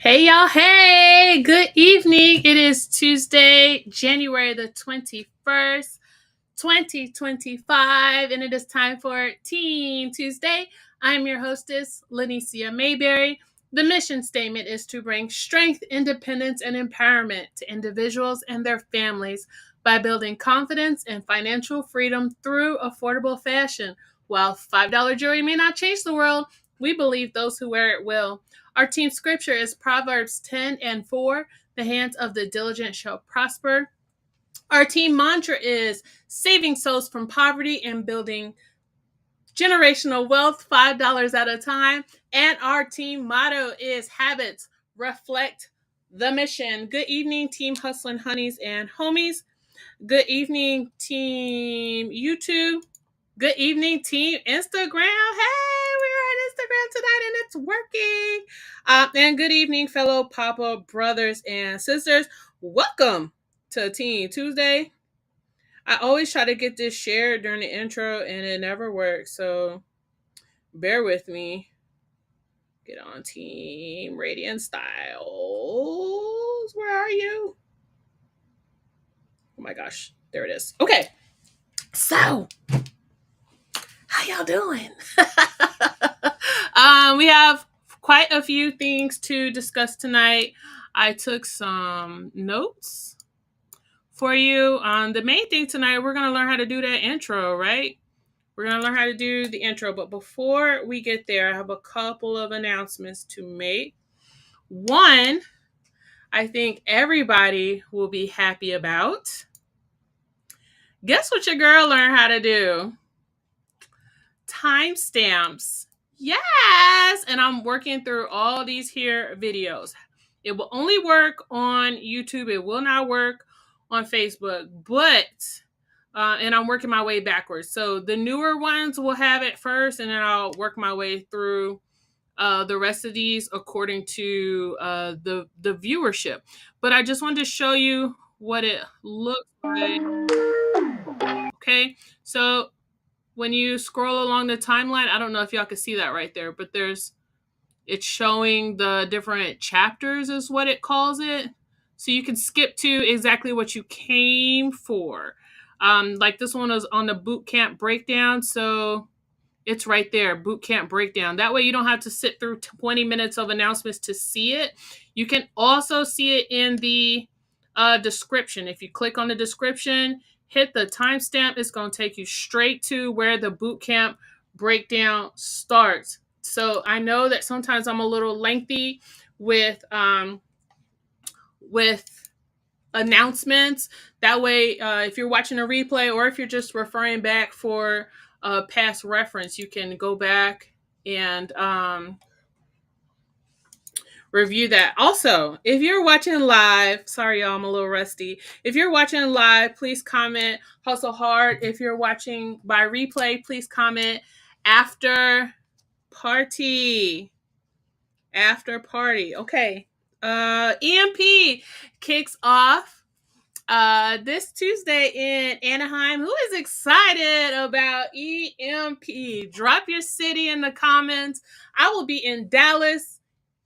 Hey y'all, hey, good evening. It is Tuesday, January the 21st, 2025, and it is time for Teen Tuesday. I'm your hostess, Lanicia Mayberry. The mission statement is to bring strength, independence, and empowerment to individuals and their families by building confidence and financial freedom through affordable fashion. While $5 jewelry may not change the world, we believe those who wear it will. Our team scripture is Proverbs 10:4. The hands of the diligent shall prosper. Our team mantra is saving souls from poverty and building generational wealth, $5 at a time. And our team motto is habits reflect the mission. Good evening, team hustling honeys and homies. Good evening, team YouTube. Good evening, team Instagram. Hey, we're on Instagram tonight and it's working. And good evening, fellow Papa brothers and sisters. Welcome to Teen Tuesday. I always try to get this shared during the intro and it never works. So bear with me. Get on Team Radiant Styles. Where are you? Oh my gosh. There it is. Okay. So, how y'all doing? We have quite a few things to discuss tonight. I took some notes for you. The main thing tonight, we're going to learn how to do that intro, right? We're going to learn how to do the intro. But before we get there, I have a couple of announcements to make. One, I think everybody will be happy about. Guess what your girl learned how to do? Timestamps. Yes! And I'm working through all these here videos. It will only work on YouTube. It will not work on Facebook. But, and I'm working my way backwards. So the newer ones will have it first, and then I'll work my way through the rest of these according to the viewership. But I just wanted to show you what it looks like. Okay, so when you scroll along the timeline, I don't know if y'all can see that right there, but it's showing the different chapters is what it calls it. So you can skip to exactly what you came for. Like this one is on the boot camp breakdown. So it's right there, boot camp breakdown. That way you don't have to sit through 20 minutes of announcements to see it. You can also see it in the description. If you click on the description, hit the timestamp, it's going to take you straight to where the boot camp breakdown starts. So I know that sometimes I'm a little lengthy with announcements. That way, if you're watching a replay or if you're just referring back for past reference, you can go back and review that. Also, if you're watching live, sorry y'all, I'm a little rusty. If you're watching live, please comment hustle hard. If you're watching by replay, please comment after party. After party. Okay. EMP kicks off this Tuesday in Anaheim. Who is excited about EMP? Drop your city in the comments. I will be in Dallas,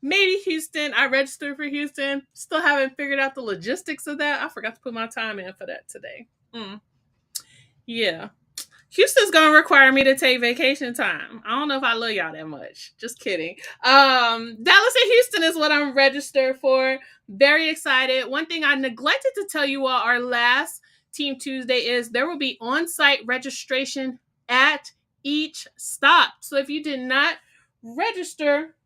maybe Houston. I registered for Houston. Still haven't figured out the logistics of that. I forgot to put my time in for that today. Yeah. Houston's going to require me to take vacation time. I don't know if I love y'all that much. Just kidding. Dallas and Houston is what I'm registered for. Very excited. One thing I neglected to tell you all, our last Team Tuesday is there will be on-site registration at each stop. So if you did not register,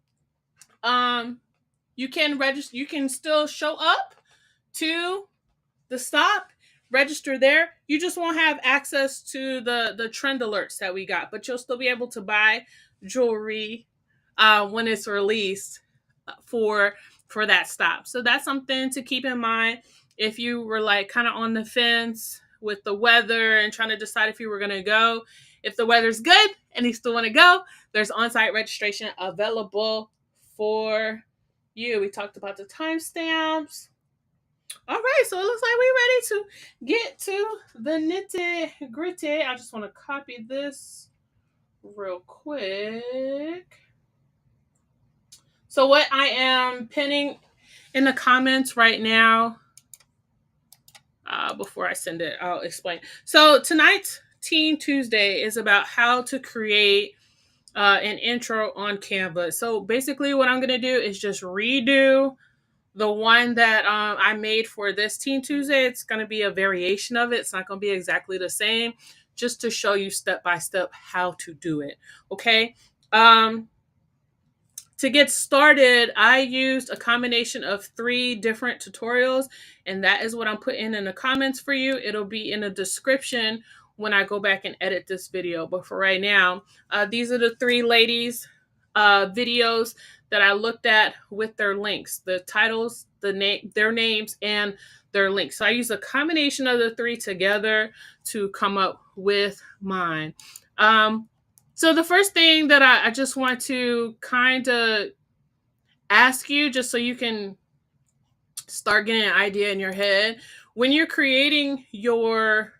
you can register. You can still show up to the stop, register there. You just won't have access to the trend alerts that we got, but you'll still be able to buy jewelry when it's released for that stop. So that's something to keep in mind if you were like kind of on the fence with the weather and trying to decide if you were going to go. If the weather's good and you still want to go, there's on-site registration available for you. We talked about the timestamps. All right, so it looks like we're ready to get to the nitty gritty. I just want to copy this real quick. So what I am pinning in the comments right now, before I send it, I'll explain. So tonight's Teen Tuesday is about how to create an intro on Canva. So basically what I'm going to do is just redo the one that I made for this Teen Tuesday. It's going to be a variation of it. It's not going to be exactly the same, just to show you step by step how to do it. Okay. To get started, I used a combination of 3 different tutorials, and that is what I'm putting in the comments for you. It'll be in the description when I go back and edit this video. But for right now, these are the 3 ladies' videos that I looked at with their links, the titles, their names, and their links. So I use a combination of the 3 together to come up with mine. So the first thing that I just want to kind of ask you, just so you can start getting an idea in your head, when you're creating your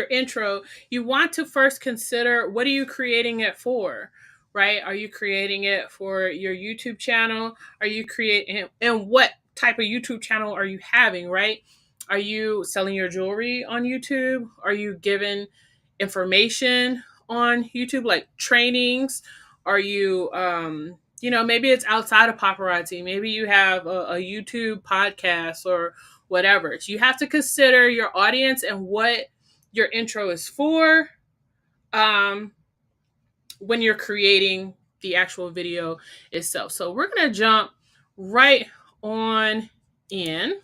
intro, you want to first consider, what are you creating it for, right? Are you creating it for your YouTube channel? Are you creating, and what type of YouTube channel are you having, right? Are you selling your jewelry on YouTube? Are you giving information on YouTube, like trainings? Are you, maybe it's outside of paparazzi. Maybe you have a YouTube podcast or whatever. So you have to consider your audience and what your intro is for when you're creating the actual video itself. So we're going to jump right on in.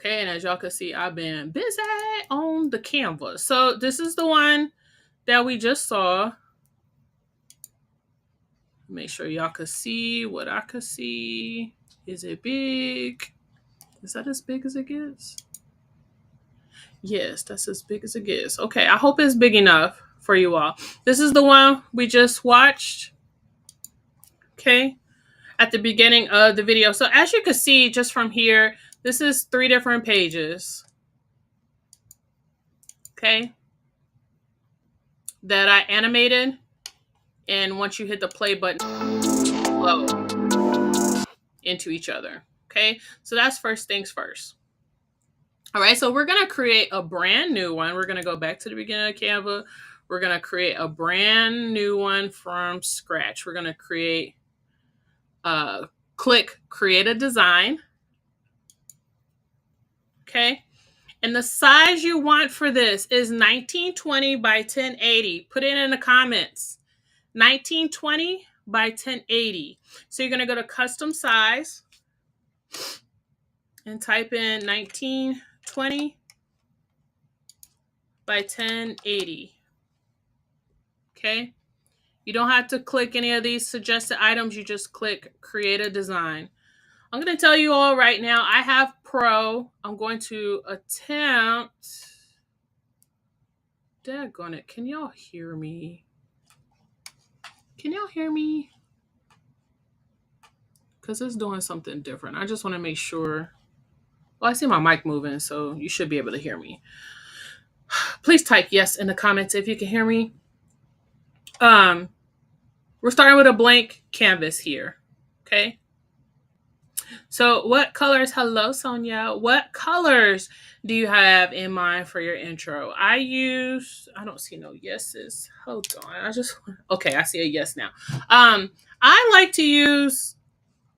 Okay, and as y'all can see, I've been busy on the Canva. So this is the one that we just saw. Make sure y'all can see what I can see. Is it big? Is that as big as it gets? Yes, that's as big as it gets. Okay, I hope it's big enough for you all. This is the one we just watched. Okay, at the beginning of the video. So as you can see just from here, this is 3 different pages. Okay, that I animated. And once you hit the play button, flow into each other. Okay, so that's first things first. All right, so we're going to create a brand new one. We're going to go back to the beginning of Canva. We're going to create a brand new one from scratch. We're going to create, click create a design. Okay, and the size you want for this is 1920 by 1080. Put it in the comments. 1920 by 1080. So you're going to go to custom size and type in 1920 by 1080. Okay. You don't have to click any of these suggested items. You just click create a design. I'm going to tell you all right now, I have Pro. I'm going to attempt. Daggone it. Can y'all hear me? Can y'all hear me? Because it's doing something different. I just want to make sure. Well, I see my mic moving, so you should be able to hear me. Please type yes in the comments if you can hear me. We're starting with a blank canvas here. Okay. So what colors, hello Sonia, what colors do you have in mind for your intro? I don't see no yeses. Hold on. Okay, I see a yes now. I like to use,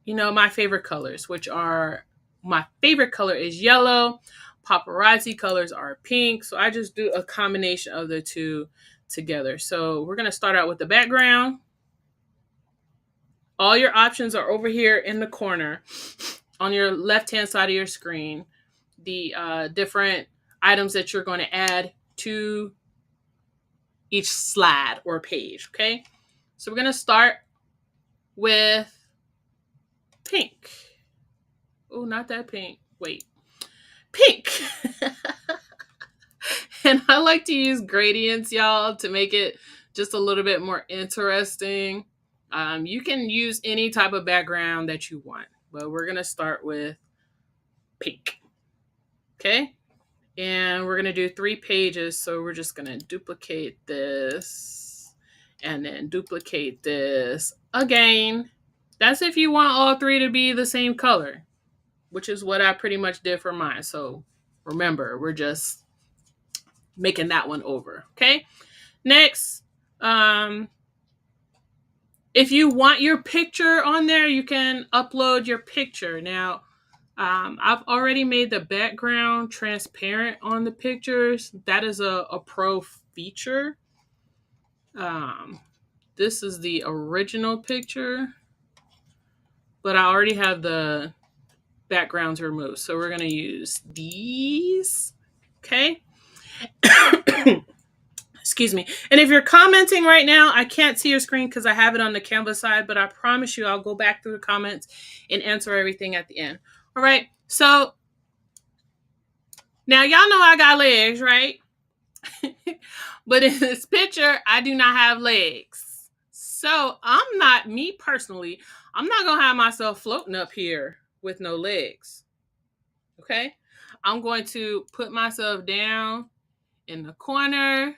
my favorite colors, which are, my favorite color is yellow. Paparazzi colors are pink. So I just do a combination of the 2 together. So we're going to start out with the background. All your options are over here in the corner. on your left-hand side of your screen the different items that you're going to add to each slide or page, okay? So we're going to start with pink. Oh, not that pink. Wait. Pink. And I like to use gradients, y'all, to make it just a little bit more interesting. You can use any type of background that you want, but we're going to start with pink. Okay? And we're going to do 3 pages, so we're just going to duplicate this and then duplicate this again. That's if you want all 3 to be the same color, which is what I pretty much did for mine. So remember, we're just making that one over. Okay. Next, if you want your picture on there, you can upload your picture. Now, I've already made the background transparent on the pictures. That is a pro feature. This is the original picture, but I already have the backgrounds removed. So we're going to use these. Okay. Excuse me. And if you're commenting right now, I can't see your screen because I have it on the Canva side, but I promise you I'll go back through the comments and answer everything at the end. All right. So now y'all know I got legs, right? But in this picture, I do not have legs. So I'm not going to have myself floating up here with no legs. Okay. I'm going to put myself down in the corner.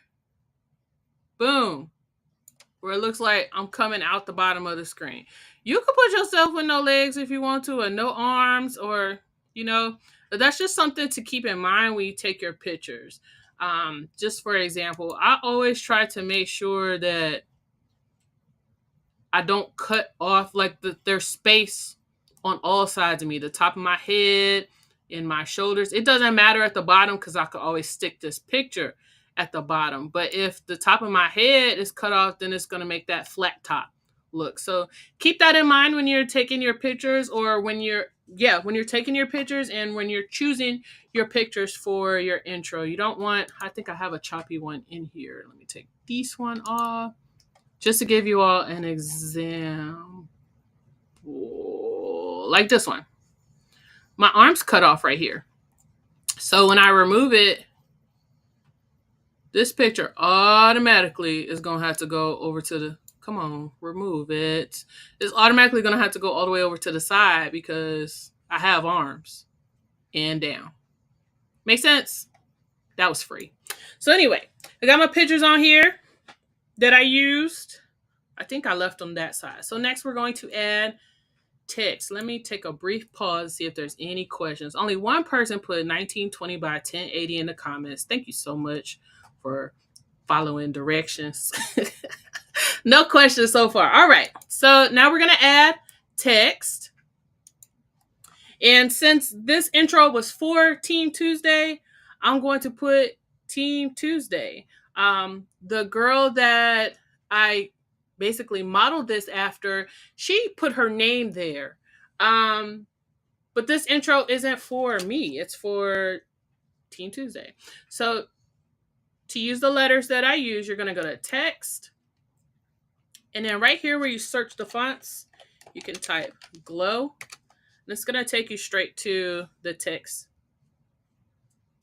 Boom. Where it looks like I'm coming out the bottom of the screen. You can put yourself with no legs if you want to, or no arms, or, that's just something to keep in mind when you take your pictures. Just for example, I always try to make sure that I don't cut off there's space on all sides of me, the top of my head, in my shoulders. It doesn't matter at the bottom because I could always stick this picture at the bottom. But if the top of my head is cut off, then it's going to make that flat top look. So keep that in mind when you're taking your pictures, or when you're taking your pictures and when you're choosing your pictures for your intro. You don't want, I think I have a choppy one in here. Let me take this one off just to give you all an example. Like this one. My arm's cut off right here. So when I remove it, this picture automatically is going to have to go over to the, come on, remove it. It's automatically going to have to go all the way over to the side because I have arms and down. Make sense? That was free. So anyway, I got my pictures on here that I used. I think I left them that side. So next we're going to add text. Let me take a brief pause, see if there's any questions. Only one person put 1920 by 1080 in the comments. Thank you so much for following directions. No questions so far. All right. So now we're going to add text. And since this intro was for Team Tuesday, I'm going to put Team Tuesday. The girl that I basically modeled this after, she put her name there. But this intro isn't for me. It's for Team Tuesday. So to use the letters that I use, you're going to go to text. And then right here where you search the fonts, you can type glow. And it's going to take you straight to the text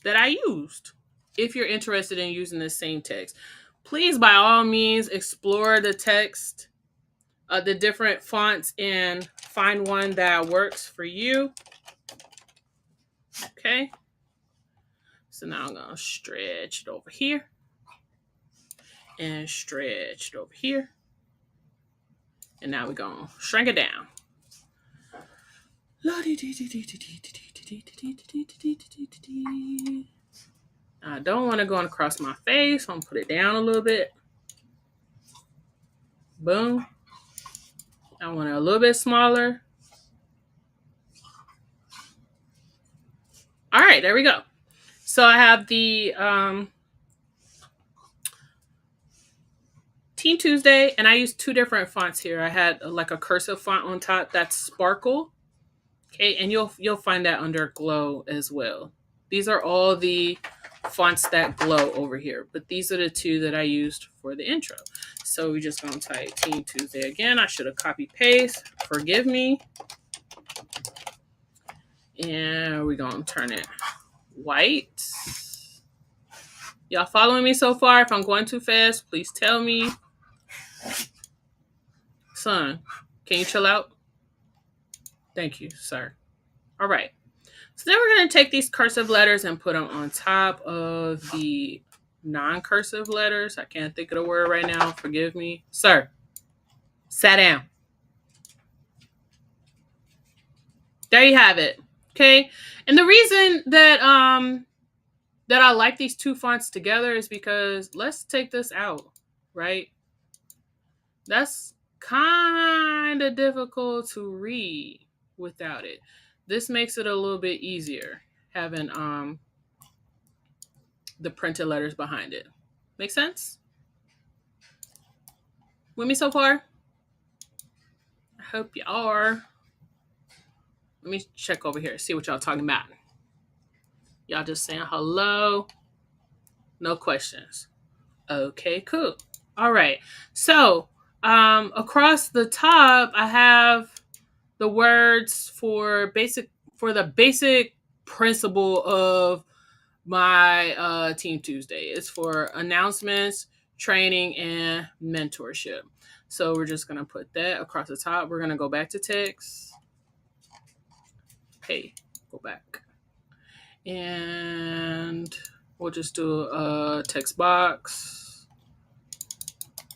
that I used. If you're interested in using the same text, please, by all means, explore the text, the different fonts, and find one that works for you. Okay. So now I'm going to stretch it over here and stretch it over here. And now we're going to shrink it down. I don't want to go across my face. I'm going to put it down a little bit. Boom. I want it a little bit smaller. All right, there we go. So I have the Team Tuesday, and I used 2 different fonts here. I had like a cursive font on top, that's Sparkle. Okay, and you'll find that under glow as well. These are all the fonts that glow over here, but these are the two that I used for the intro. So we're just gonna type Team Tuesday again. I should have copy paste. Forgive me. And we're gonna turn it white. Y'all following me so far? If I'm going too fast, please tell me. Son, can you chill out? Thank you, sir. All right. So then we're going to take these cursive letters and put them on top of the non-cursive letters. I can't think of the word right now. Forgive me. Sir, sat down. There you have it. Okay. And the reason that I like these two fonts together is because let's take this out, right? That's kind of difficult to read without it. This makes it a little bit easier having the printed letters behind it. Make sense? With me so far? I hope you are. Let me check over here, see what y'all talking about. Y'all just saying hello. No questions. Okay, cool. All right. So across the top, I have the words for the basic principle of my Team Tuesday. It's for announcements, training, and mentorship. So we're just going to put that across the top. We're going to go back to text. Hey, go back. And we'll just do a text box.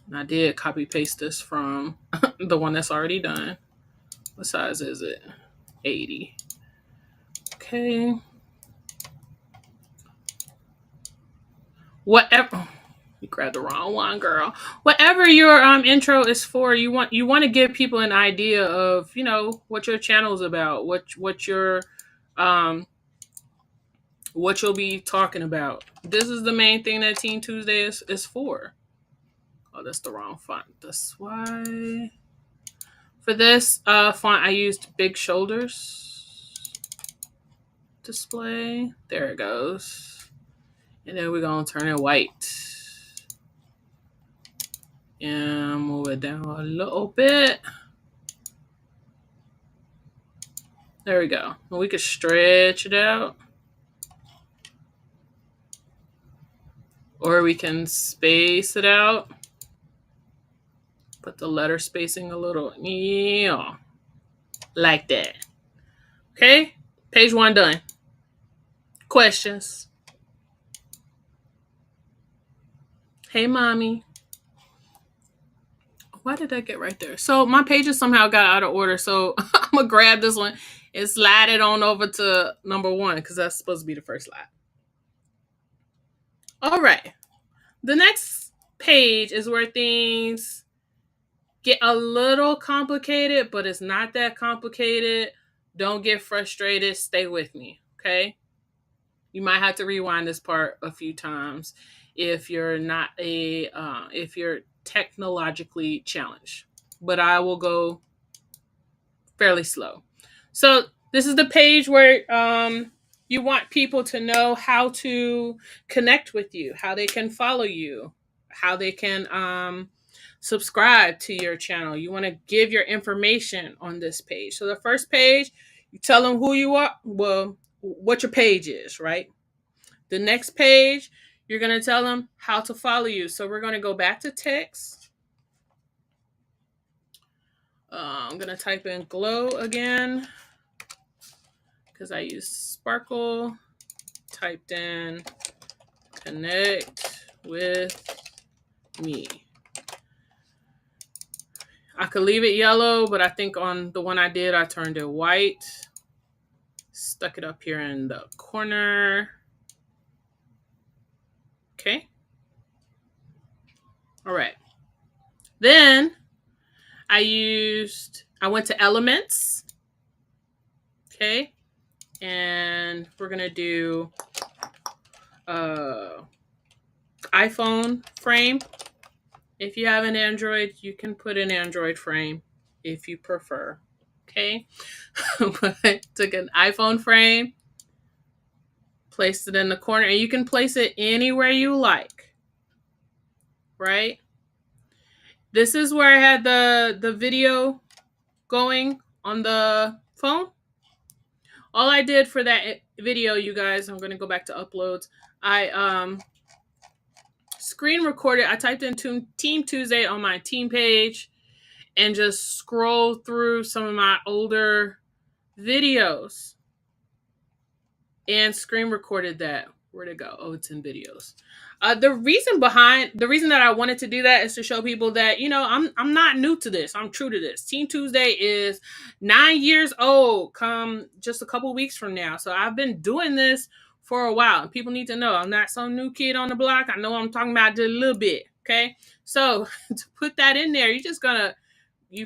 And I did copy paste this from the one that's already done. What size is it? 80. Okay. Whatever. You grabbed the wrong one, girl. Whatever your intro is for, you want to give people an idea of, what your channel is about, what your what you'll be talking about. This is the main thing that Team Tuesday is for. Oh, that's the wrong font. That's why. For this font, I used Big Shoulders display. There it goes. And then we're going to turn it white. And move it down a little bit. There we go. And we could stretch it out. Or we can space it out. Put the letter spacing a little, like that. Okay, page 1 done. Questions? Hey, mommy. Why did that get right there? So my pages somehow got out of order. So I'm going to grab this one and slide it on over to number 1 because that's supposed to be the first slide. All right. The next page is where things get a little complicated, but it's not that complicated. Don't get frustrated. Stay with me, okay? You might have to rewind this part a few times if you're not if you're technologically challenged. But I will go fairly slow. So this is the page where you want people to know how to connect with you, how they can follow you, how they can subscribe to your channel. You want to give your information on this page. So the first page, you tell them who you are, well, what your page is, right? The next page, you're going to tell them how to follow you. So we're going to go back to text. I'm going to type in glow again because I use Sparkle. Typed in connect with me. I could leave it yellow, but I think on the one I did, I turned it white. Stuck it up here in the corner. Okay. All right. Then I went to elements. Okay. And we're going to do iPhone frame. If you have an Android, you can put an Android frame if you prefer. Okay. But I took an iPhone frame, placed it in the corner, and you can place it anywhere you like, right? This is where I had the video going on the phone. All I did for that video, you guys, I'm going to go back to uploads. I screen recorded. I typed in Team Tuesday on my team page and just scroll through some of my older videos and screen recorded that. Where'd it go? Oh, it's in videos. The reason that I wanted to do that is to show people that, I'm not new to this. I'm true to this. Team Tuesday is 9 years old come just a couple weeks from now. So I've been doing this for a while. And people need to know I'm not some new kid on the block. I know what I'm talking about just a little bit. Okay. So to put that in there, you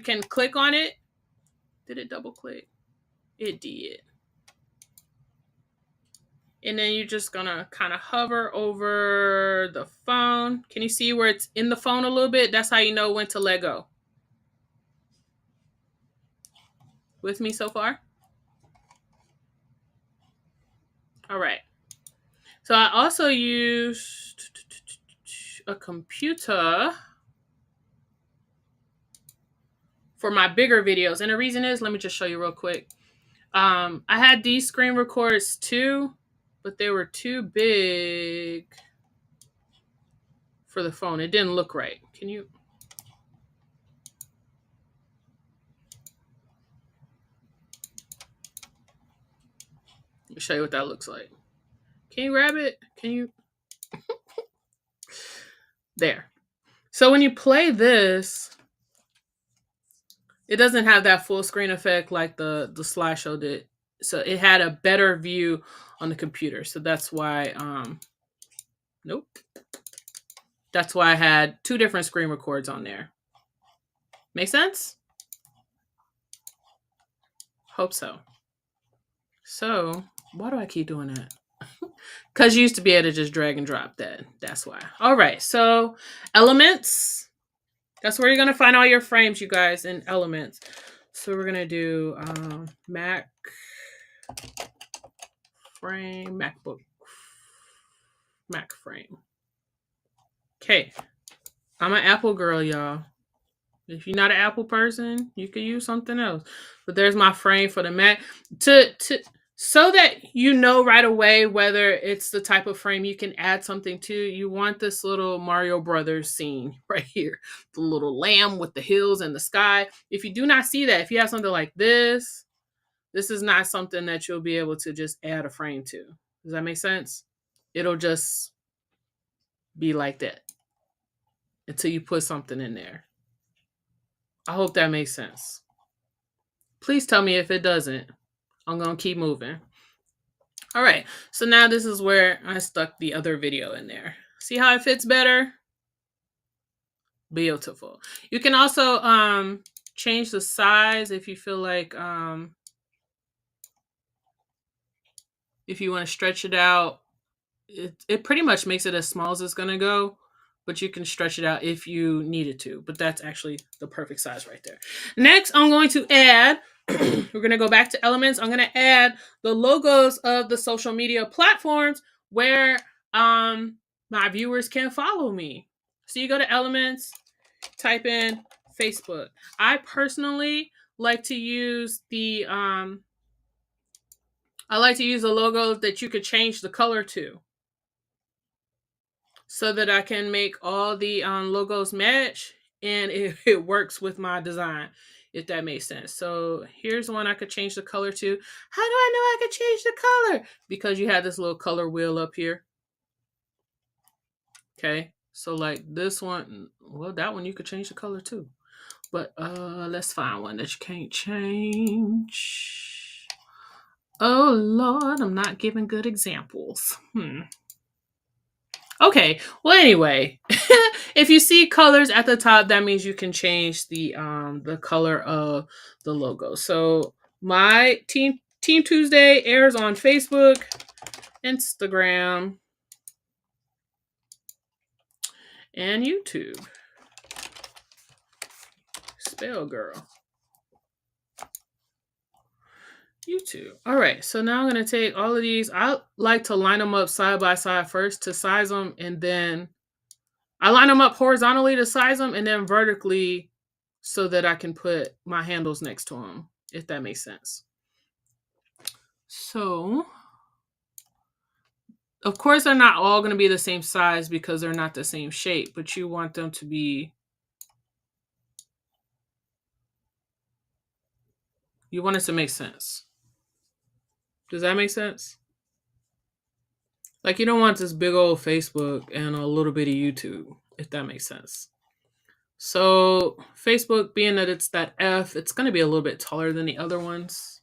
can click on it. Did it double click? It did. And then you're just gonna kind of hover over the phone. Can you see where it's in the phone a little bit? That's how you know when to let go. With me so far? All right. So I also used a computer for my bigger videos. And the reason is, let me just show you real quick. I had these screen recorders too, but they were too big for the phone. It didn't look right. Can you? Let me show you what that looks like. Can you grab it? Can you? There. So when you play this, it doesn't have that full screen effect like the slideshow did. So it had a better view on the computer. So that's why nope. That's why I had two different screen records on there. Make sense? Hope so. So why do I keep doing that? Because you used to be able to just drag and drop that. That's why. All right. So Elements. That's where you're going to find all your frames, you guys, in Elements. So we're going to do Mac frame, MacBook, Mac frame. Okay. I'm an Apple girl, y'all. If you're not an Apple person, you could use something else. But there's my frame for the Mac. So that you know right away whether it's the type of frame you can add something to, you want this little Mario Brothers scene right here. The little lamb with the hills and the sky. If you do not see that, if you have something like this is not something that you'll be able to just add a frame to. Does that make sense? It'll just be like that until you put something in there. I hope that makes sense. Please tell me if it doesn't. I'm going to keep moving. All right. So now this is where I stuck the other video in there. See how it fits better? Beautiful. You can also change the size if you feel like if you want to stretch it out. It pretty much makes it as small as it's going to go, but you can stretch it out if you needed to. But that's actually the perfect size right there. Next, I'm going to add, we're going to go back to Elements. I'm going to add the logos of the social media platforms where my viewers can follow me. So you go to Elements, type in Facebook. I personally like to use the logo that you could change the color to, so that I can make all the logos match and it works with my design, if that makes sense. So here's one I could change the color to. How do I know I could change the color? Because you have this little color wheel up here. Okay, so like this one, well, that one you could change the color too. But let's find one that you can't change. Oh Lord, I'm not giving good examples. Okay, well anyway, if you see colors at the top, that means you can change the color of the logo. So my Team Tuesday airs on Facebook, Instagram, and YouTube. Spell girl. YouTube. All right, so now I'm going to take all of these. I like to line them up side by side first to size them, and then I line them up horizontally to size them, and then vertically so that I can put my handles next to them, if that makes sense. So, of course, they're not all going to be the same size because they're not the same shape, but you want them to be, you want it to make sense. Does that make sense? Like, you don't want this big old Facebook and a little bit of YouTube, if that makes sense. So, Facebook, being that it's that F, it's going to be a little bit taller than the other ones.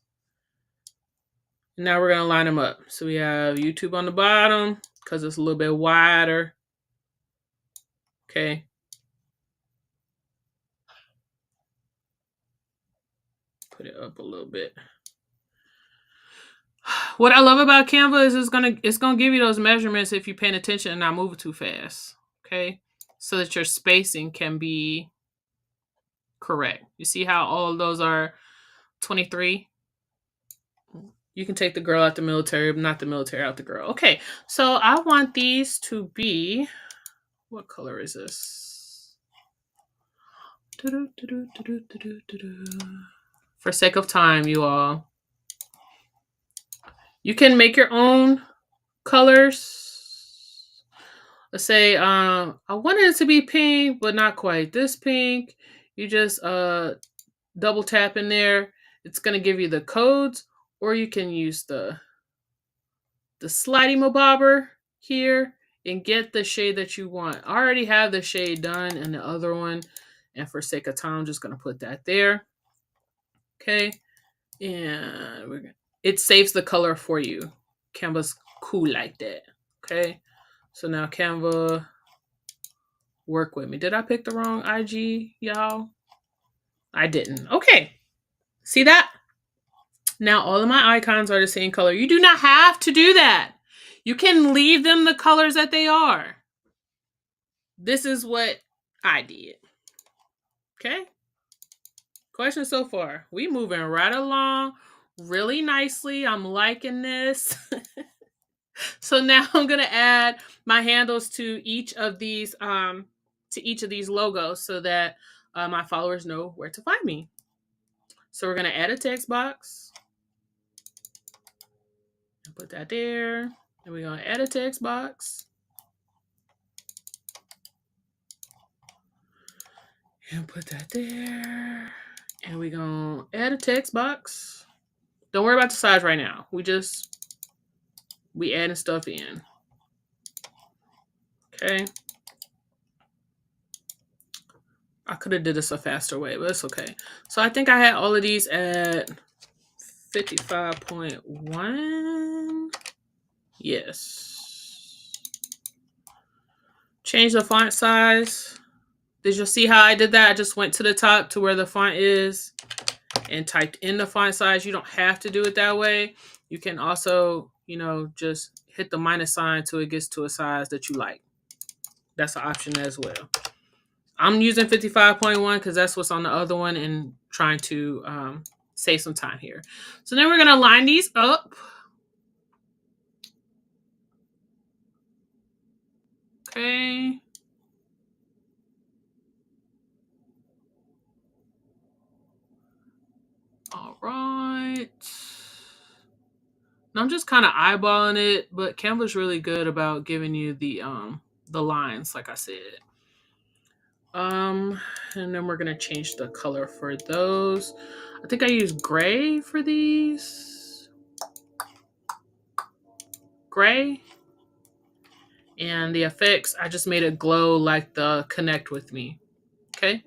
Now we're going to line them up. So we have YouTube on the bottom because it's a little bit wider. Okay. Put it up a little bit. What I love about Canva is it's gonna give you those measurements if you're paying attention and not moving too fast. Okay. So that your spacing can be correct. You see how all of those are 23? You can take the girl out the military, but not the military out the girl. Okay, so I want these to be, what color is this? For sake of time, you all, you can make your own colors. Let's say I wanted it to be pink, but not quite this pink. You just double tap in there. It's gonna give you the codes, or you can use the slidey mobobber here and get the shade that you want. I already have the shade done in the other one, and for sake of time, I'm just gonna put that there. Okay, and it saves the color for you. Canva's cool like that. Okay, so now Canva, work with me. Did I pick the wrong IG, y'all? I didn't. Okay, see that? Now all of my icons are the same color. You do not have to do that. You can leave them the colors that they are. This is what I did. Okay? Question so far. We moving right along really nicely. I'm liking this. So now I'm going to add my handles to each of these logos so that my followers know where to find me. So we're going to add a text box. And put that there. And we're going to add a text box. And put that there. And we're going to add a text box. Don't worry about the size right now. We adding stuff in. Okay. I could have did this a faster way, but it's okay. So I think I had all of these at 55.1. Yes. Change the font size. Did you see how I did that? I just went to the top to where the font is and typed in the font size. You don't have to do it that way. You can also, just hit the minus sign till it gets to a size that you like. That's an option as well. I'm using 55.1 because that's what's on the other one and trying to save some time here. So then we're going to line these up. Okay. All right. Now I'm just kind of eyeballing it, but Canva's really good about giving you the lines, like I said. And then we're gonna change the color for those. I think I used gray for these. Gray. And the effects, I just made it glow like the Connect With Me. Okay.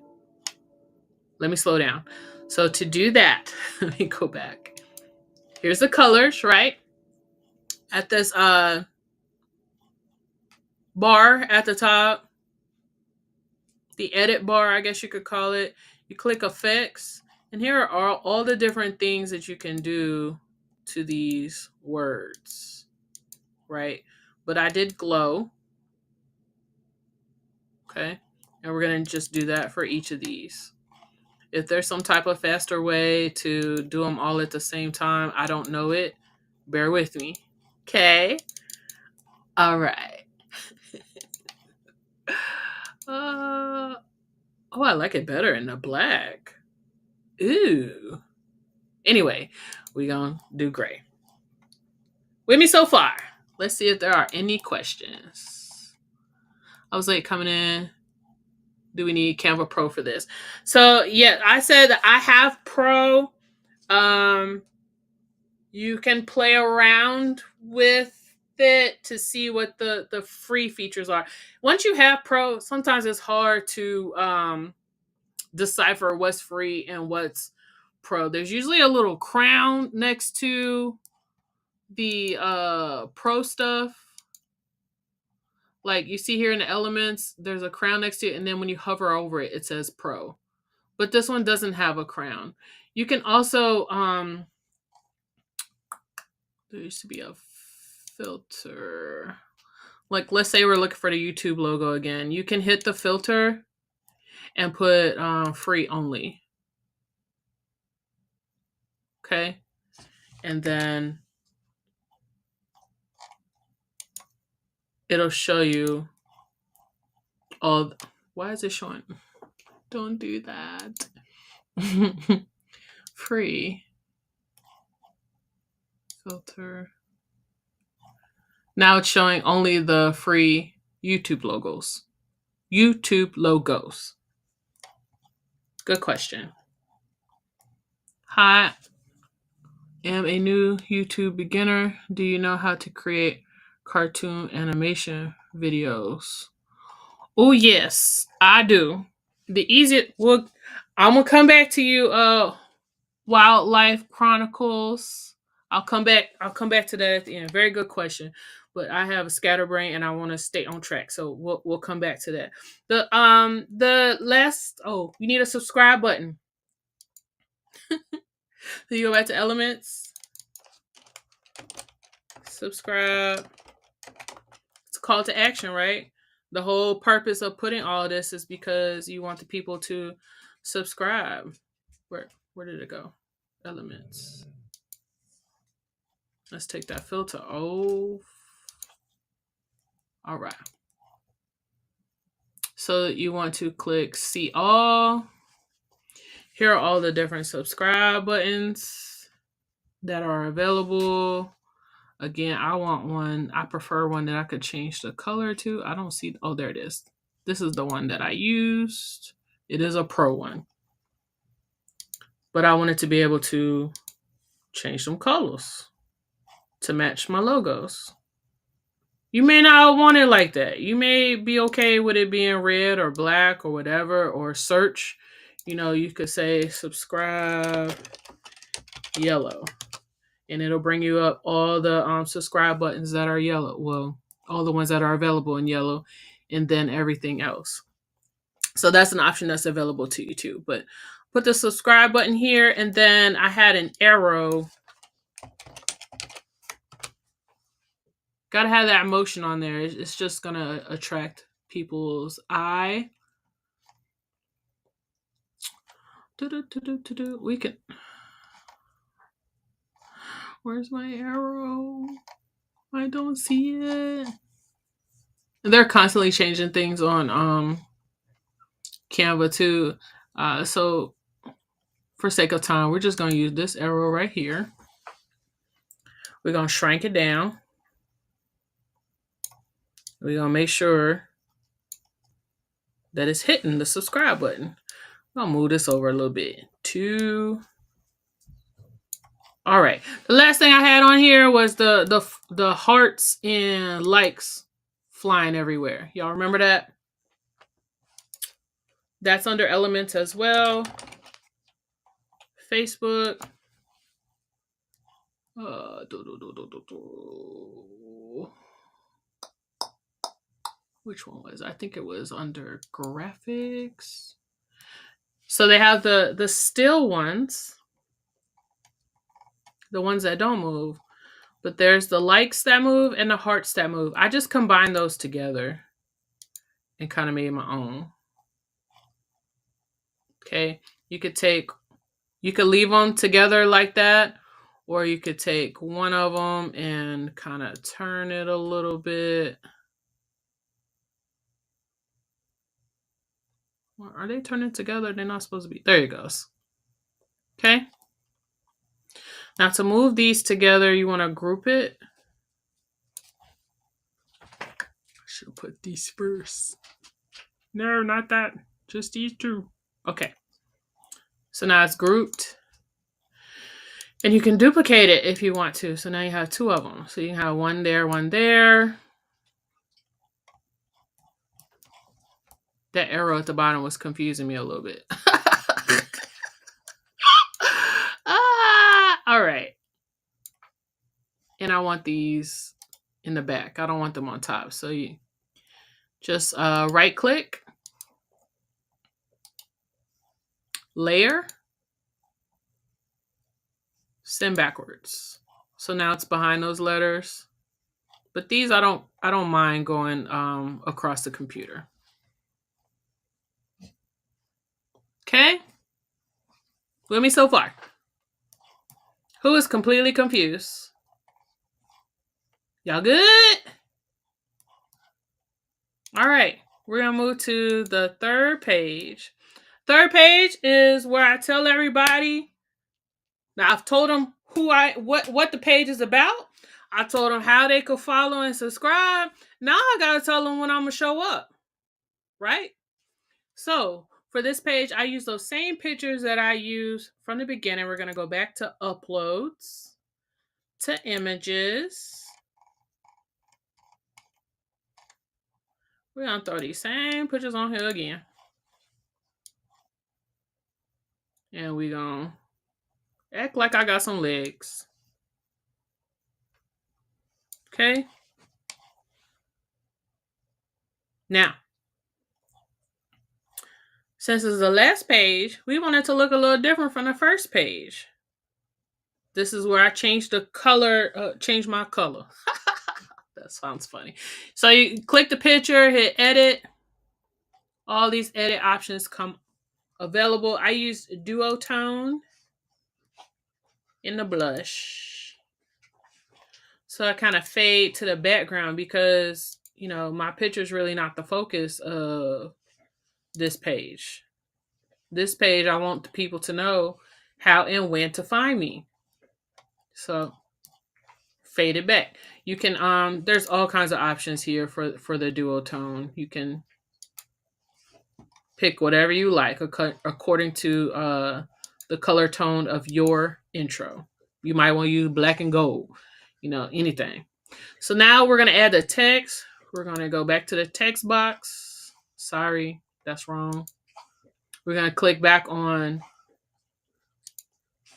Let me slow down. So to do that, let me go back. Here's the colors, right? At this bar at the top, the edit bar, I guess you could call it. You click effects, and here are all the different things that you can do to these words, right? But I did glow. Okay. And we're going to just do that for each of these. If there's some type of faster way to do them all at the same time, I don't know it. Bear with me. Okay. All right. Oh, I like it better in the black. Ooh. Anyway, we gonna do gray. With me so far. Let's see if there are any questions. I was late coming in. Do we need Canva Pro for this? So yeah, I said I have Pro. You can play around with it to see what the free features are. Once you have Pro, sometimes it's hard to decipher what's free and what's Pro. There's usually a little crown next to the Pro stuff. Like you see here in the elements, there's a crown next to it, and then when you hover over it, it says Pro. But this one doesn't have a crown. You can also there used to be a filter. Like let's say we're looking for the YouTube logo again. You can hit the filter and put free only. Okay. And then it'll show you all. Why is it showing? Don't do that. Free filter. Now it's showing only the free YouTube logos. YouTube logos. Good question. Hi, am a new YouTube beginner. Do you know how to create cartoon animation videos? Oh yes, I do. The easiest. Well, I'm gonna come back to you. Wildlife Chronicles. I'll come back to that at the end. Very good question. But I have a scatterbrain and I want to stay on track. So we'll come back to that. The last you need a subscribe button. So you go back to elements. Subscribe. It's a call to action, right? The whole purpose of putting all this is because you want the people to subscribe. Where did it go? Elements. Let's take that filter off. All right. So you want to click see all. Here are all the different subscribe buttons that are available. Again, I want one. I prefer one that I could change the color to. I don't see. Oh, there it is. This is the one that I used. It is a pro one. But I wanted to be able to change some colors to match my logos. You may not want it like that. You may be okay with it being red or black or whatever, or search. You could say subscribe yellow, and it'll bring you up all the subscribe buttons that are yellow. Well, all the ones that are available in yellow, and then everything else. So that's an option that's available to you too. But put the subscribe button here, and then I had an arrow. Gotta have that emotion on there. It's just gonna attract people's eye. We can. Where's my arrow? I don't see it. They're constantly changing things on Canva too. So for sake of time, we're just gonna use this arrow right here. We're gonna shrink it down. We're gonna make sure that it's hitting the subscribe button. I'll move this over a little bit. All right. The last thing I had on here was the hearts and likes flying everywhere. Y'all remember that? That's under elements as well. Facebook. Which one was? I think it was under graphics. So they have the still ones, the ones that don't move, but there's the likes that move and the hearts that move. I just combined those together and kind of made my own. Okay. You could leave them together like that, or you could take one of them and kind of turn it a little bit. Well, are they turning together? They're not supposed to be. There it goes. Okay. Now to move these together, you want to group it. I should have put these first. No, not that. Just these two. Okay. So now it's grouped. And you can duplicate it if you want to. So now you have two of them. So you can have one there, one there. That arrow at the bottom was confusing me a little bit. All right. And I want these in the back. I don't want them on top. So you just right click, layer, send backwards. So now it's behind those letters. But these I don't mind going across the computer. Okay? With me so far? Who is completely confused? Y'all good? All right. We're going to move to the third page. Third page is where I tell everybody. Now I've told them what the page is about. I told them how they could follow and subscribe. Now I got to tell them when I'm going to show up. Right? So for this page, I use those same pictures that I used from the beginning. We're going to go back to uploads, to images. We're going to throw these same pictures on here again. And we're going to act like I got some legs. Okay? Now, since it's the last page, we want it to look a little different from the first page. This is where I changed the color, changed my color. That sounds funny. So you click the picture, hit edit. All these edit options come available. I use duotone in the blush. So I kind of fade to the background because, my picture is really not the focus of this page. This page, I want the people to know how and when to find me. So fade it back. You can there's all kinds of options here for the duotone. You can pick whatever you like according to the color tone of your intro. You might want to use black and gold, anything. So now we're going to add the text. We're going to go back to the text box. Sorry, that's wrong. We're going to click back on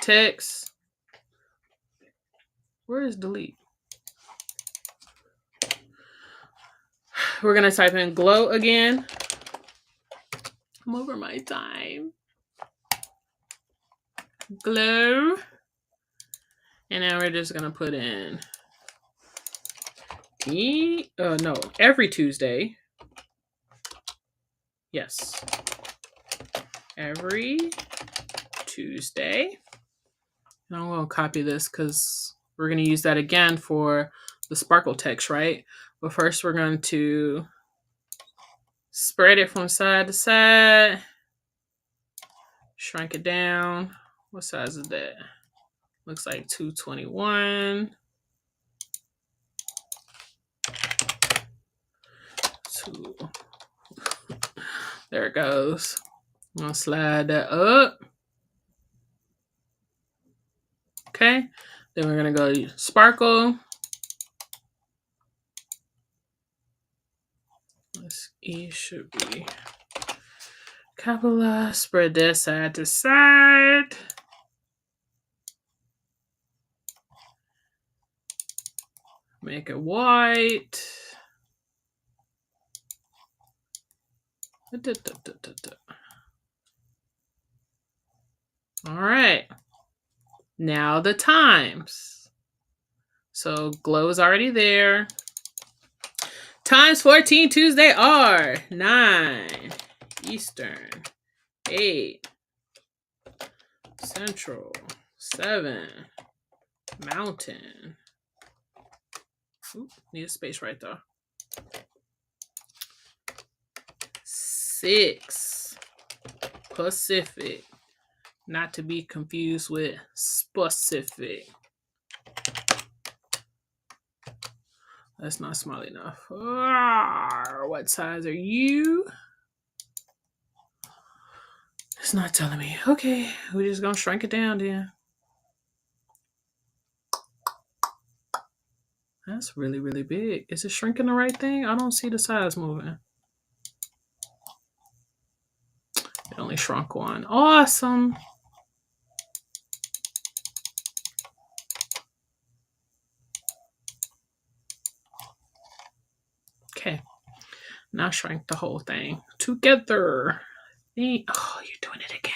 text. Where is delete? We're going to type in glow again. I'm over my time. Glow. And now we're just going to put in every Tuesday. Yes. Every Tuesday. And I'm going to copy this because we're going to use that again for the sparkle text, right? But first we're going to spread it from side to side. Shrink it down. What size is that? Looks like 221. There it goes. I'm going to slide that up. Okay. Then we're going to go sparkle. This E should be capitalized. Spread that side to side. Make it white. All right. Now the times. So glow is already there. Times 14 Tuesday are 9 Eastern, 8 Central. 7. Mountain. Ooh, need a space right there. 6. Pacific. Not to be confused with specific. That's not small enough. What size are you? It's not telling me. Okay, we're just gonna shrink it down then. That's really, really big. Is it shrinking the right thing? I don't see the size moving. It only shrunk one. Awesome. Okay. Now shrink the whole thing together. Oh, you're doing it again.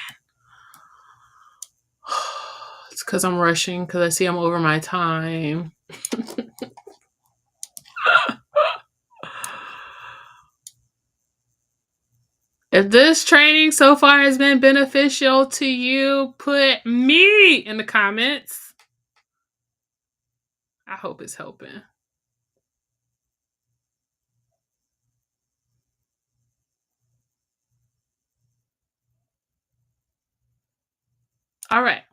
It's because I'm rushing because I see I'm over my time. If this training so far has been beneficial to you, put me in the comments. I hope it's helping. All right.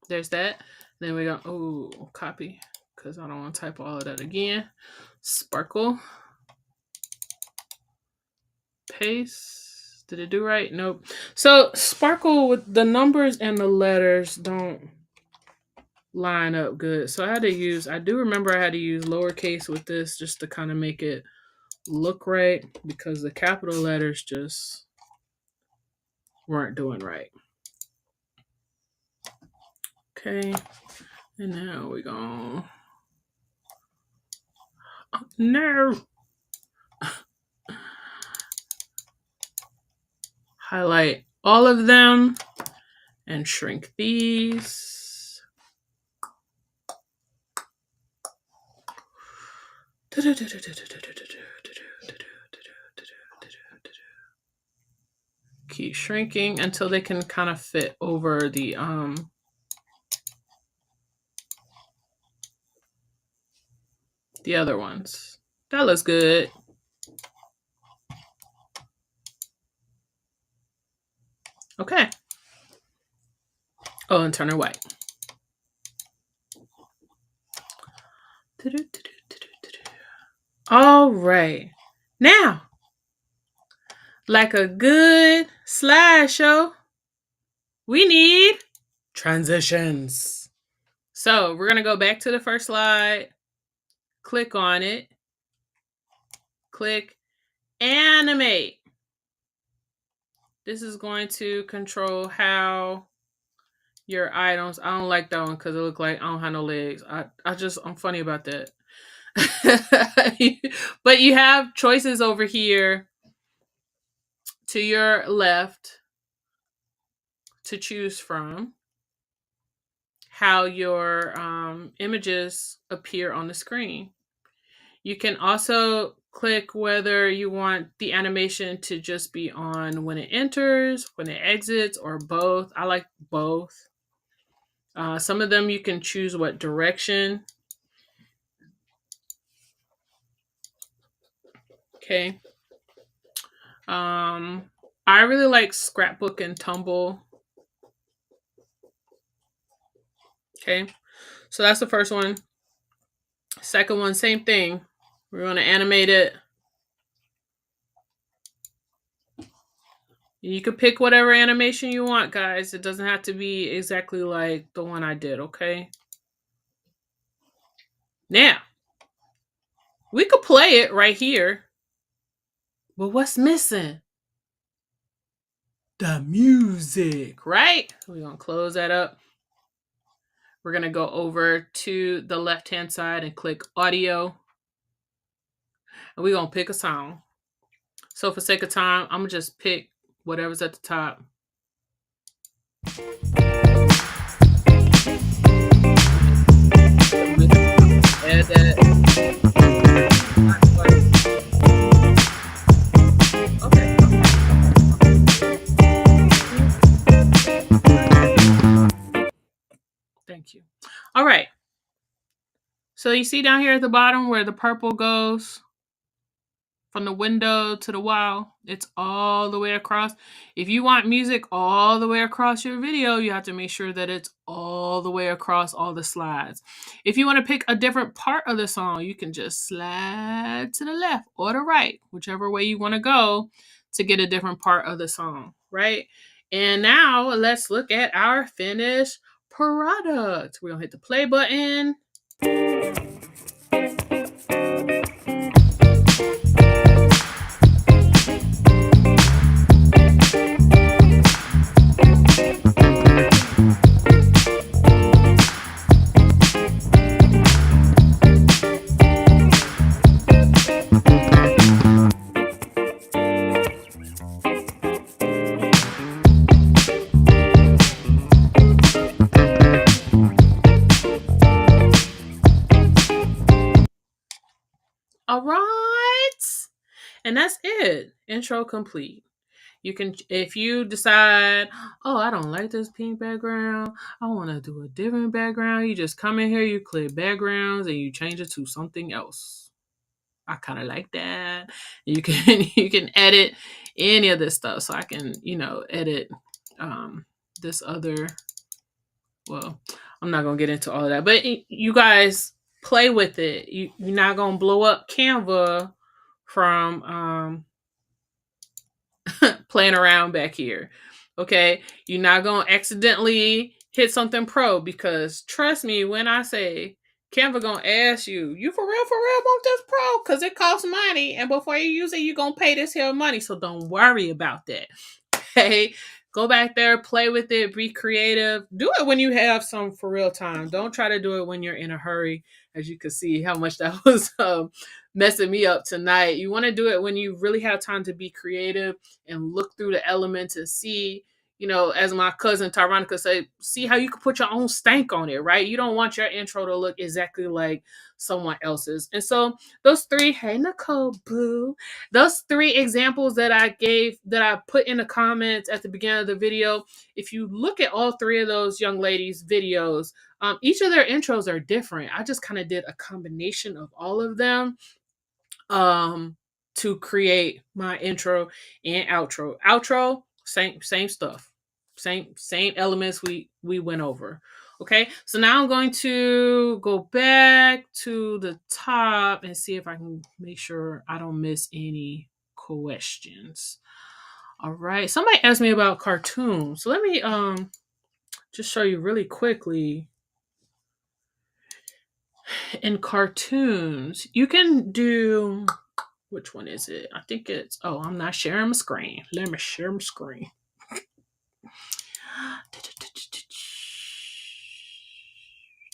There's that. Then we go, copy, because I don't want to type all of that again. Sparkle. Paste. Did it do right? Nope. So sparkle with the numbers and the letters don't line up good. So I do remember I had to use lowercase with this just to kind of make it look right because the capital letters just weren't doing right. Okay. And now we're going. Oh, no. Highlight all of them and shrink these. Keep shrinking until they can kind of fit over the other ones. That looks good. Okay. Oh, and turn her white. All right. Now, like a good slideshow, we need transitions. So we're going to go back to the first slide, click on it, click animate. This is going to control how your items. I don't like that one because it looks like I don't have no legs. I'm funny about that. But you have choices over here to your left to choose from how your images appear on the screen. You can also click whether you want the animation to just be on when it enters, when it exits, or both. I like both. Some of them you can choose what direction. Okay. I really like scrapbook and tumble. Okay. So that's the first one. Second one, same thing. We're going to animate it. You can pick whatever animation you want, guys. It doesn't have to be exactly like the one I did, okay? Now, we could play it right here. But what's missing? The music, right? We're going to close that up. We're going to go over to the left-hand side and click audio. And we're going to pick a song. So for sake of time, I'm going to just pick whatever's at the top. Add that. Okay. Thank you. All right. So you see down here at the bottom where the purple goes from the window to the wall, it's all the way across. If you want music all the way across your video, you have to make sure that it's all the way across all the slides. If you want to pick a different part of the song, you can just slide to the left or the right, whichever way you want to go to get a different part of the song, right? And now let's look at our finished product. We're going to hit the play button. All right. And that's it. Intro complete. You can, if you decide, oh, I don't like this pink background, I want to do a different background, you just come in here, you click backgrounds, and you change it to something else. I kind of like that. You can you can edit any of this stuff. So I can, edit this other. Well, I'm not gonna get into all of that, but you guys play with it. You're not gonna blow up Canva from playing around back here. Okay, you're not gonna accidentally hit something pro, because trust me when I say Canva gonna ask you for real want this pro, because it costs money, and before you use it, you're gonna pay this here money. So don't worry about that. Okay, go back there, play with it, be creative. Do it when you have some for real time. Don't try to do it when you're in a hurry. As you can see how much that was messing me up tonight. You want to do it when you really have time to be creative and look through the elements and see, as my cousin Tyronica said, see how you can put your own stank on it, right? You don't want your intro to look exactly like someone else's. And so those three, hey Nicole, boo, those three examples that I gave, that I put in the comments at the beginning of the video, if you look at all three of those young ladies' videos, each of their intros are different. I just kind of did a combination of all of them to create my intro and outro. Outro, same stuff. Same elements we went over. Okay, so now I'm going to go back to the top and see if I can make sure I don't miss any questions. All right, somebody asked me about cartoons. So let me just show you really quickly. In cartoons, you can do, which one is it? I think it's, I'm not sharing my screen. Let me share my screen.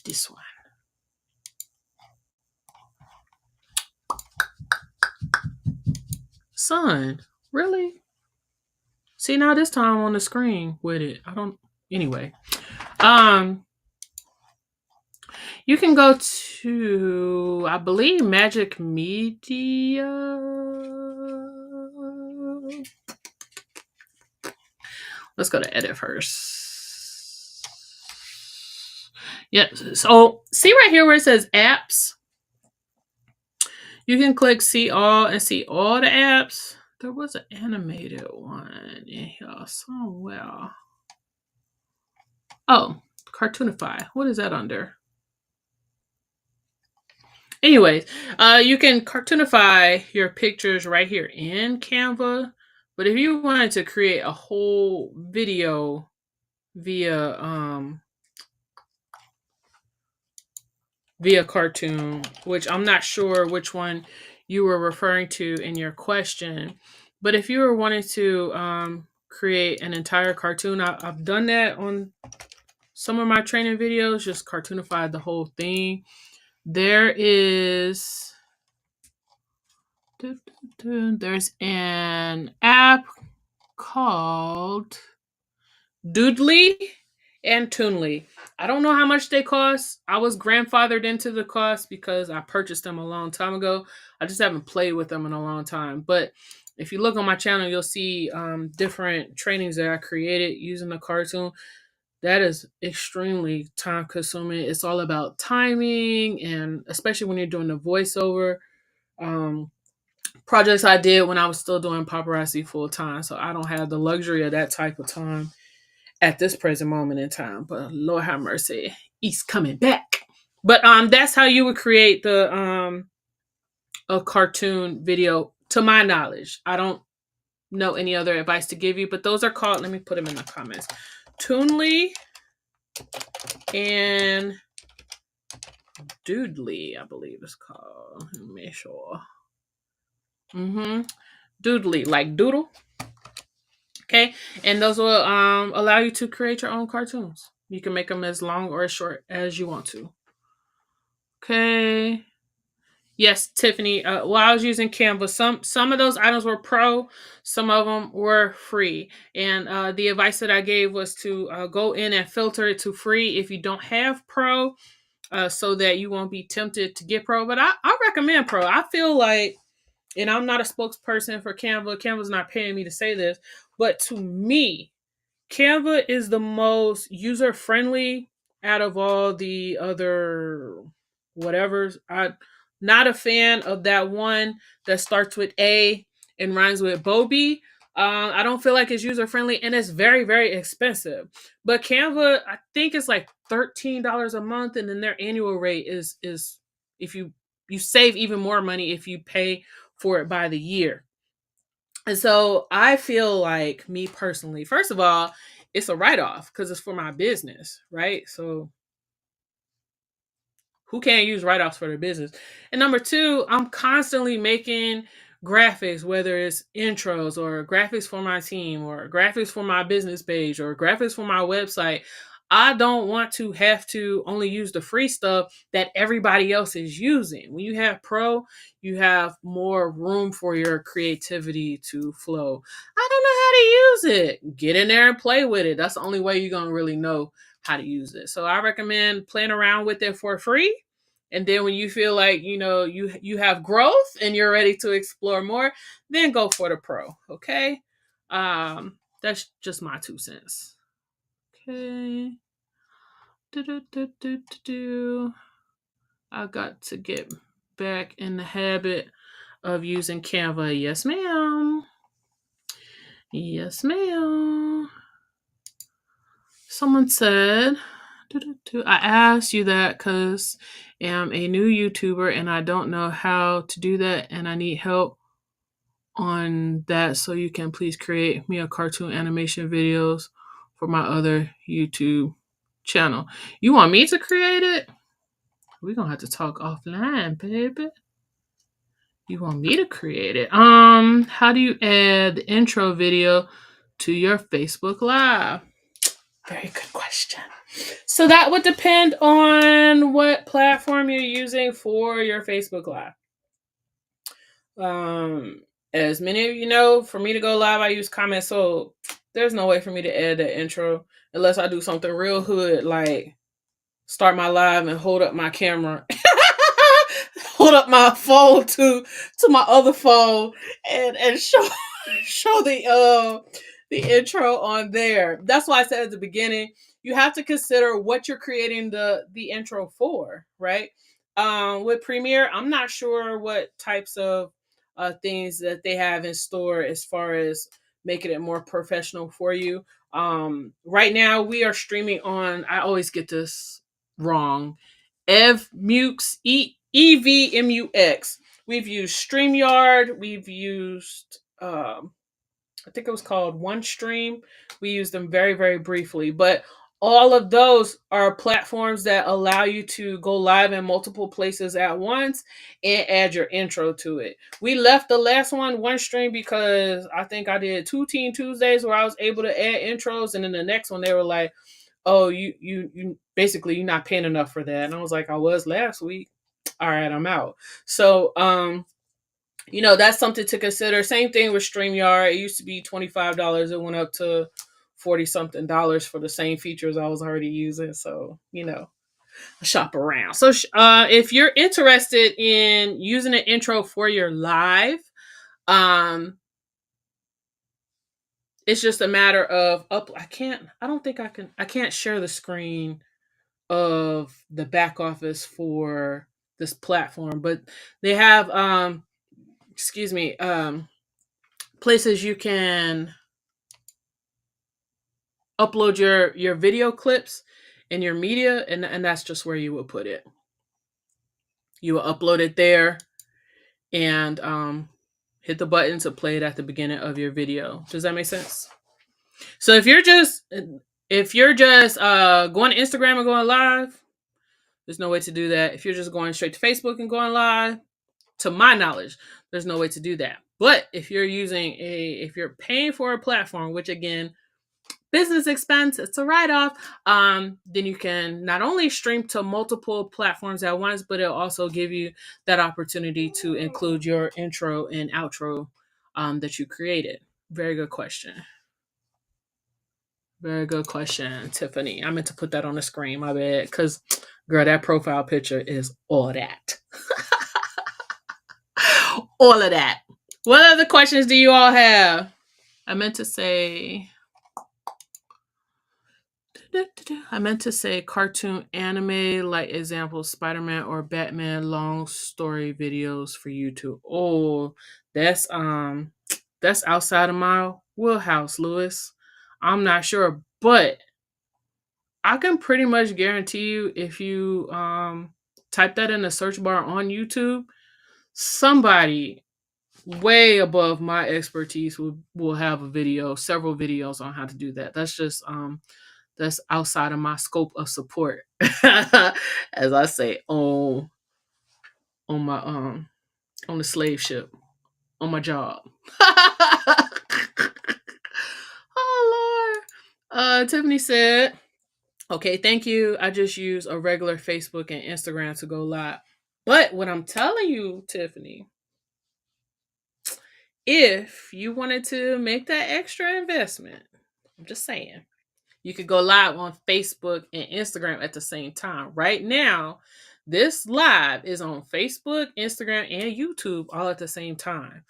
This one. Son, really? See, now this time on the screen with it. Anyway. You can go to, I believe, Magic Media. Let's go to edit first. Yep. So see right here where it says apps. You can click see all and see all the apps. There was an animated one in here somewhere. Oh, Cartoonify. What is that under? Anyways, you can cartoonify your pictures right here in Canva. But if you wanted to create a whole video via cartoon, which I'm not sure which one you were referring to in your question, but if you were wanting to create an entire cartoon, I've done that on some of my training videos, just cartoonified the whole thing. There's an app called Doodly and Toonly. I don't know how much they cost. I was grandfathered into the cost because I purchased them a long time ago. I just haven't played with them in a long time. But if you look on my channel, you'll see different trainings that I created using the cartoon. that is extremely time consuming. It's all about timing, and especially when you're doing the voiceover. Um, Projects I did when I was still doing paparazzi full time. So I don't have the luxury of that type of time at this present moment in time. But Lord have mercy, he's coming back. But that's how you would create the a cartoon video, to my knowledge. I don't know any other advice to give you, but those are called, let me put them in the comments. Toonly and Doodly, I believe it's called. Let me make sure. Doodly, like doodle. Okay, and those will allow you to create your own cartoons. You can make them as long or as short as you want to. Okay. Yes, Tiffany. Well, I was using Canva. Some of those items were pro, some of them were free. And the advice that I gave was to go in and filter it to free if you don't have pro, so that you won't be tempted to get pro. But I recommend pro. I feel like, and I'm not a spokesperson for Canva. Canva's not paying me to say this, but to me, Canva is the most user friendly out of all the other whatevers. I'm not a fan of that one that starts with A and rhymes with Bobby. I don't feel like it's user friendly, and it's very, very expensive. But Canva, I think it's like $13 a month, and then their annual rate is if you save even more money if you pay for it by the year. And so I feel like, me personally, first of all, it's a write off because it's for my business, right? So who can't use write offs for their business? And number two, I'm constantly making graphics, whether it's intros or graphics for my team or graphics for my business page or graphics for my website. I don't want to have to only use the free stuff that everybody else is using. When you have pro, you have more room for your creativity to flow. I don't know how to use it. Get in there and play with it. That's the only way you're going to really know how to use it. So I recommend playing around with it for free. And then when you feel like, you have growth and you're ready to explore more, then go for the pro. Okay. That's just my 2 cents. Okay. Do. I got to get back in the habit of using Canva. Yes, ma'am. Yes, ma'am. Someone said, I asked you that because I'm a new YouTuber and I don't know how to do that, and I need help on that. So you can please create me a cartoon animation videos for my other YouTube channel. You want me to create it? We're gonna have to talk offline, baby. You want me to create it? How do you add the intro video to your Facebook Live? Very good question. So that would depend on what platform you're using for your Facebook Live. As many of you know, for me to go live, I use comments. So there's no way for me to add that intro unless I do something real hood, like start my live and hold up my camera, hold up my phone to my other phone, and show the intro on there. That's why I said at the beginning, you have to consider what you're creating the intro for, right? With Premiere, I'm not sure what types of things that they have in store as far as making it more professional for you. Right now we are streaming on, I always get this wrong, EVMux, EVMUX. We've used StreamYard. We've used, I think it was called OneStream. We used them very, very briefly. But all of those are platforms that allow you to go live in multiple places at once and add your intro to it. We left the last one, OneStream, because I think I did 2 Teen Tuesdays where I was able to add intros. And then the next one, they were like, oh, you basically, you're not paying enough for that. And I was like, I was last week. All right, I'm out. So that's something to consider. Same thing with StreamYard. It used to be $25. It went up to 40 something dollars for the same features I was already using. So shop around. So if you're interested in using an intro for your live, it's just a matter of I can't share the screen of the back office for this platform, but they have excuse me, places you can upload your video clips and your media, and that's just where you will put it. You will upload it there and hit the button to play it at the beginning of your video. Does that make sense? So if you're just going to Instagram and going live, there's no way to do that. If you're just going straight to Facebook and going live, to my knowledge, there's no way to do that. But if you're paying for a platform, which again, business expense, it's a write-off, then you can not only stream to multiple platforms at once, but it'll also give you that opportunity to include your intro and outro that you created. Very good question. Very good question, Tiffany. I meant to put that on the screen, my bad. Because, girl, that profile picture is all that. All of that. What other questions do you all have? I meant to say cartoon anime, like example, Spider-Man or Batman long story videos for YouTube. Oh, that's outside of my wheelhouse, Lewis. I'm not sure, but I can pretty much guarantee you if you type that in the search bar on YouTube, somebody way above my expertise will have a video, several videos on how to do that. That's outside of my scope of support. As I say, on my on the slave ship, on my job. Oh Lord. Tiffany said, okay, thank you. I just use a regular Facebook and Instagram to go live. But what I'm telling you, Tiffany, if you wanted to make that extra investment, I'm just saying, you could go live on Facebook and Instagram at the same time. Right now, this live is on Facebook, Instagram, and YouTube all at the same time.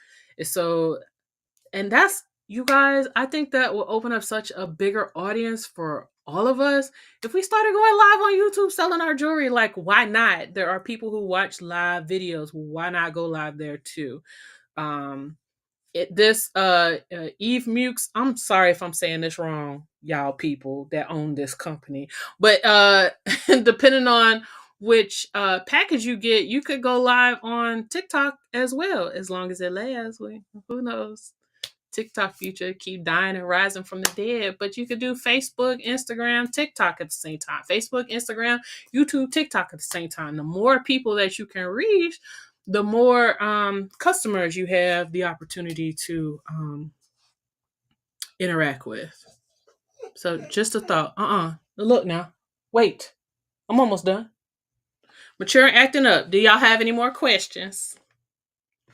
And that's, you guys, I think that will open up such a bigger audience for all of us. If we started going live on YouTube selling our jewelry, like, why not? There are people who watch live videos. Why not go live there too? Eve Mukes, I'm sorry if I'm saying this wrong, y'all people that own this company, but depending on which package you get, you could go live on TikTok as well, as long as it lasts. Who knows? TikTok future keep dying and rising from the dead, but you could do Facebook, Instagram, TikTok at the same time. Facebook, Instagram, YouTube, TikTok at the same time. The more people that you can reach, the more customers you have the opportunity to interact with. So just a thought. Look now. Wait. I'm almost done. Mature and acting up. Do y'all have any more questions?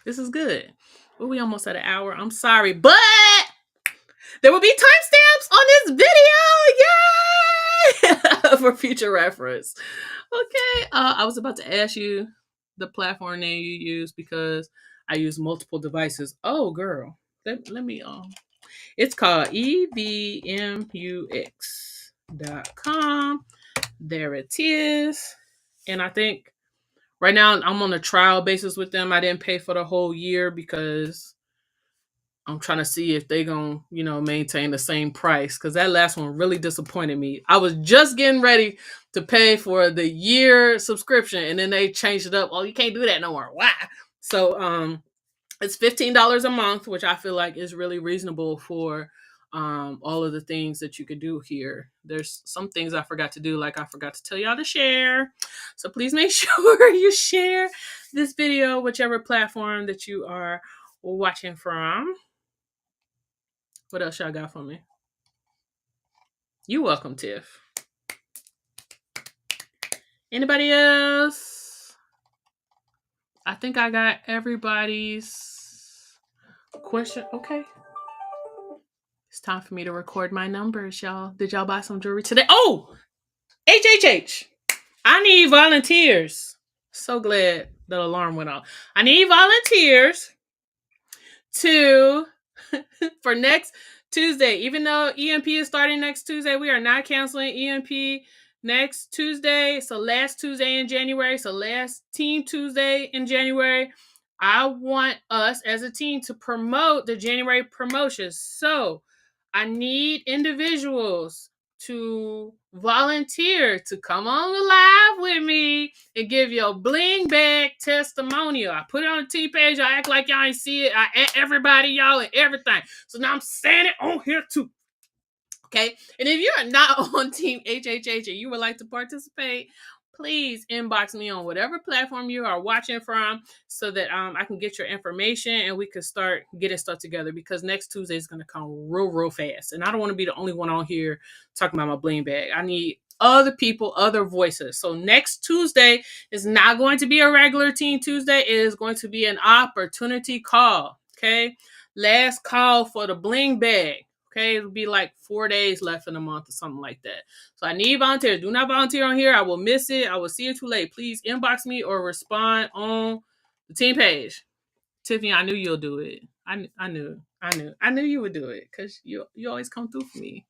This is good. Well, we almost at an hour. I'm sorry, but there will be timestamps on this video. Yay! For future reference. Okay. I was about to ask you the platform name you use because I use multiple devices. Oh, girl. Let me it's called evmux.com. There it is. And I think right now I'm on a trial basis with them. I didn't pay for the whole year because I'm trying to see if they're going to, maintain the same price, because that last one really disappointed me. I was just getting ready to pay for the year subscription, and then they changed it up. Oh, you can't do that no more. Why? So it's $15 a month, which I feel like is really reasonable for all of the things that you could do here. There's some things I forgot to do, like I forgot to tell y'all to share. So please make sure you share this video, whichever platform that you are watching from. What else y'all got for me? You welcome, Tiff. Anybody else? I think I got everybody's question. Okay. It's time for me to record my numbers, y'all. Did y'all buy some jewelry today? Oh! HHH. I need volunteers. So glad the alarm went off. I need volunteers for next Tuesday, even though EMP is starting next Tuesday, we are not canceling EMP next Tuesday. So last Tuesday in January. So last Team Tuesday in January. I want us as a team to promote the January promotions. So I need individuals to volunteer to come on the live with me and give your bling bag testimonial. I put it on the T page. I act like y'all ain't see it. I at everybody, y'all, and everything. So now I'm saying it on here too. Okay. And if you are not on Team HHH and you would like to participate, please inbox me on whatever platform you are watching from so that I can get your information and we can start getting stuff together, because next Tuesday is going to come real fast. And I don't want to be the only one on here talking about my bling bag. I need other people, other voices. So next Tuesday is not going to be a regular Team Tuesday. It is going to be an opportunity call. Okay. Last call for the bling bag. Okay, it'll be like 4 days left in a month or something like that. So I need volunteers. Do not volunteer on here. I will miss it. I will see it too late. Please inbox me or respond on the team page. Tiffany, I knew you'll do it. I knew you would do it because you always come through for me.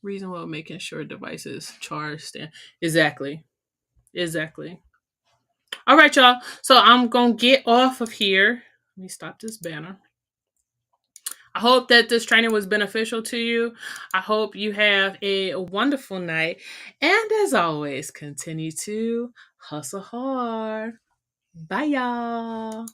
Reasonable making sure devices charged. Exactly. All right, y'all. So I'm gonna get off of here. Let me stop this banner. I hope that this training was beneficial to you. I hope you have a wonderful night. And as always, continue to hustle hard. Bye, y'all.